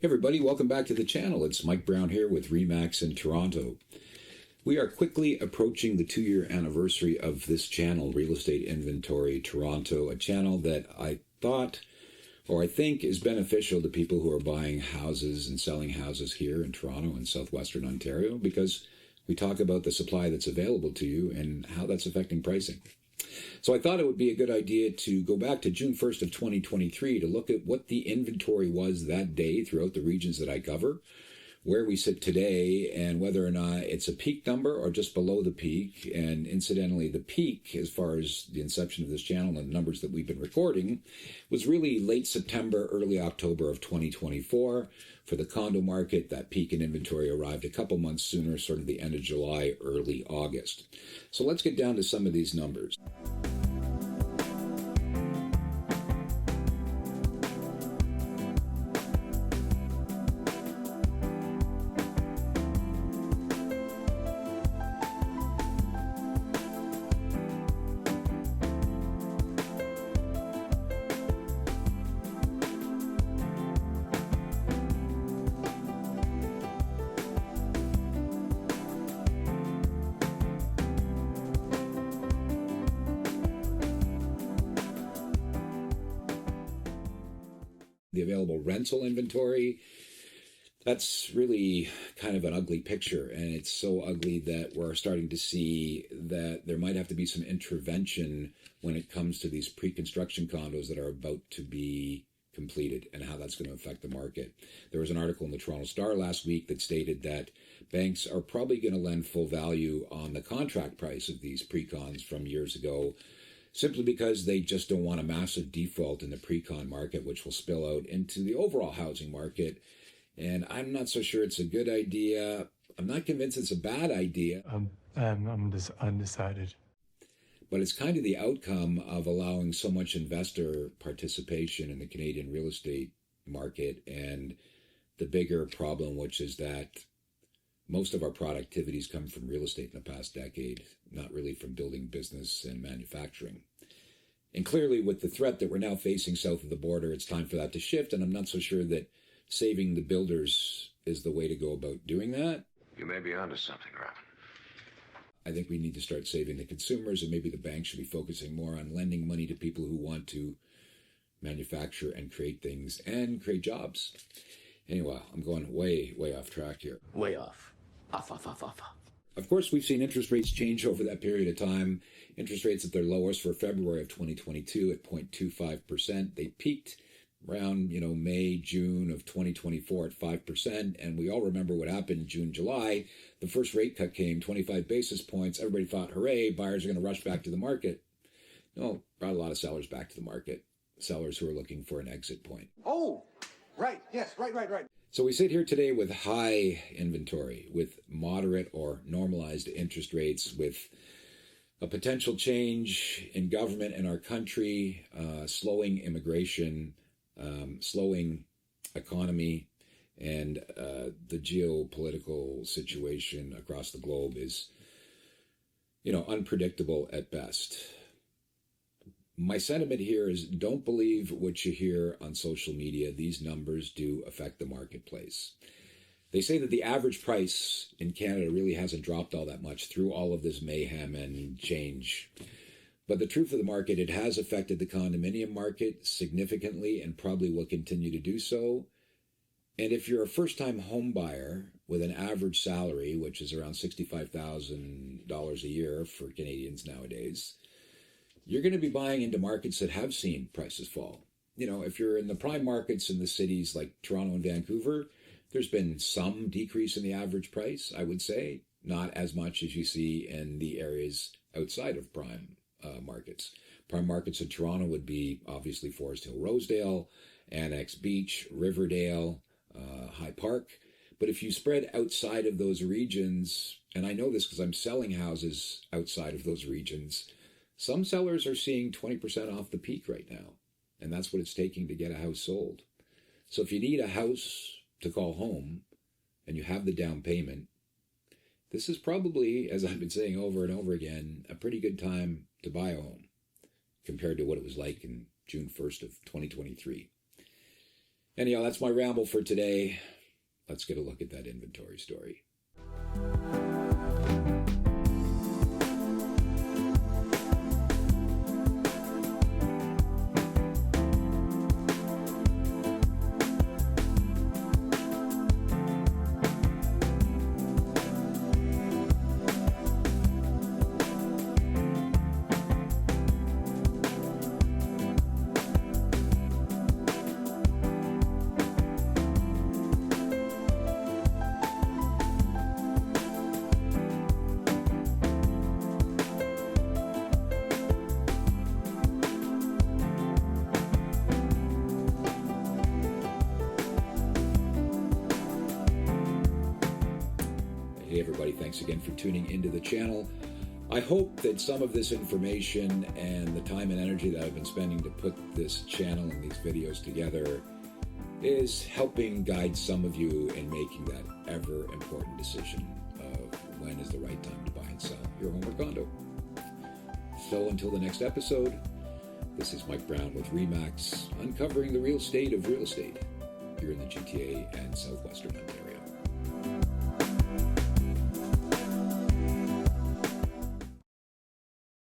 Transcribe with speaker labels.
Speaker 1: Everybody, welcome back to the channel. It's Mike Brown here with RE/MAX in Toronto. We are quickly approaching the 2-year anniversary of this channel, Real Estate Inventory Toronto, a channel that I think is beneficial to people who are buying houses and selling houses here in Toronto and southwestern Ontario, because we talk about the supply that's available to you and how that's affecting pricing. So I thought it would be a good idea to go back to June 1st of 2023 to look at what the inventory was that day throughout the regions that I cover, where we sit today, and whether or not it's a peak number or just below the peak. And incidentally, the peak, as far as the inception of this channel and the numbers that we've been recording, was really late September, early October of 2024. For the condo market, that peak in inventory arrived a couple months sooner, sort of the end of July, early August. So let's get down to some of these numbers. The available rental inventory, that's really kind of an ugly picture. And it's so ugly that we're starting to see that there might have to be some intervention when it comes to these pre-construction condos that are about to be completed and how that's going to affect the market. There was an article in the Toronto Star last week that stated that banks are probably going to lend full value on the contract price of these pre-cons from years ago, simply because they just don't want a massive default in the pre-con market, which will spill out into the overall housing market. And I'm not so sure it's a good idea. I'm not convinced it's a bad idea.
Speaker 2: I'm just undecided.
Speaker 1: But it's kind of the outcome of allowing so much investor participation in the Canadian real estate market, and the bigger problem, which is that most of our productivities come from real estate in the past decade, not really from building business and manufacturing. And clearly, with the threat that we're now facing south of the border, it's time for that to shift, and I'm not so sure that saving the builders is the way to go about doing that.
Speaker 3: You may be onto something, Robin.
Speaker 1: I think we need to start saving the consumers, and maybe the banks should be focusing more on lending money to people who want to manufacture and create things and create jobs. Anyway, I'm going way off track here.
Speaker 4: Way off. Off.
Speaker 1: Of course, we've seen interest rates change over that period of time. Interest rates at their lowest for February of 2022 at 0.25%. They peaked around, May, June of 2024 at 5%. And we all remember what happened June, July. The first rate cut came, 25 basis points. Everybody thought, hooray, buyers are going to rush back to the market. No, brought a lot of sellers back to the market. Sellers who are looking for an exit point.
Speaker 5: Oh, right. Yes, right.
Speaker 1: So we sit here today with high inventory, with moderate or normalized interest rates, with a potential change in government in our country, slowing immigration, slowing economy, and the geopolitical situation across the globe is, unpredictable at best. My sentiment here is don't believe what you hear on social media. These numbers do affect the marketplace. They say that the average price in Canada really hasn't dropped all that much through all of this mayhem and change. But the truth of the market, it has affected the condominium market significantly and probably will continue to do so. And if you're a first-time home buyer with an average salary, which is around $65,000 a year for Canadians nowadays, you're going to be buying into markets that have seen prices fall. If you're in the prime markets in the cities like Toronto and Vancouver, there's been some decrease in the average price, I would say, not as much as you see in the areas outside of prime markets. Prime markets in Toronto would be obviously Forest Hill, Rosedale, Annex Beach, Riverdale, High Park. But if you spread outside of those regions, and I know this because I'm selling houses outside of those regions, some sellers are seeing 20% off the peak right now, and that's what it's taking to get a house sold. So if you need a house to call home and you have the down payment, this is probably, as I've been saying over and over again, a pretty good time to buy a home compared to what it was like in June 1st of 2023. Anyhow, that's my ramble for today. Let's get a look at that inventory story. Hey everybody, thanks again for tuning into the channel. I hope that some of this information and the time and energy that I've been spending to put this channel and these videos together is helping guide some of you in making that ever important decision of when is the right time to buy and sell your home or condo. So until the next episode, this is Mike Brown with RE/MAX, uncovering the real state of real estate here in the GTA and Southwestern Ontario.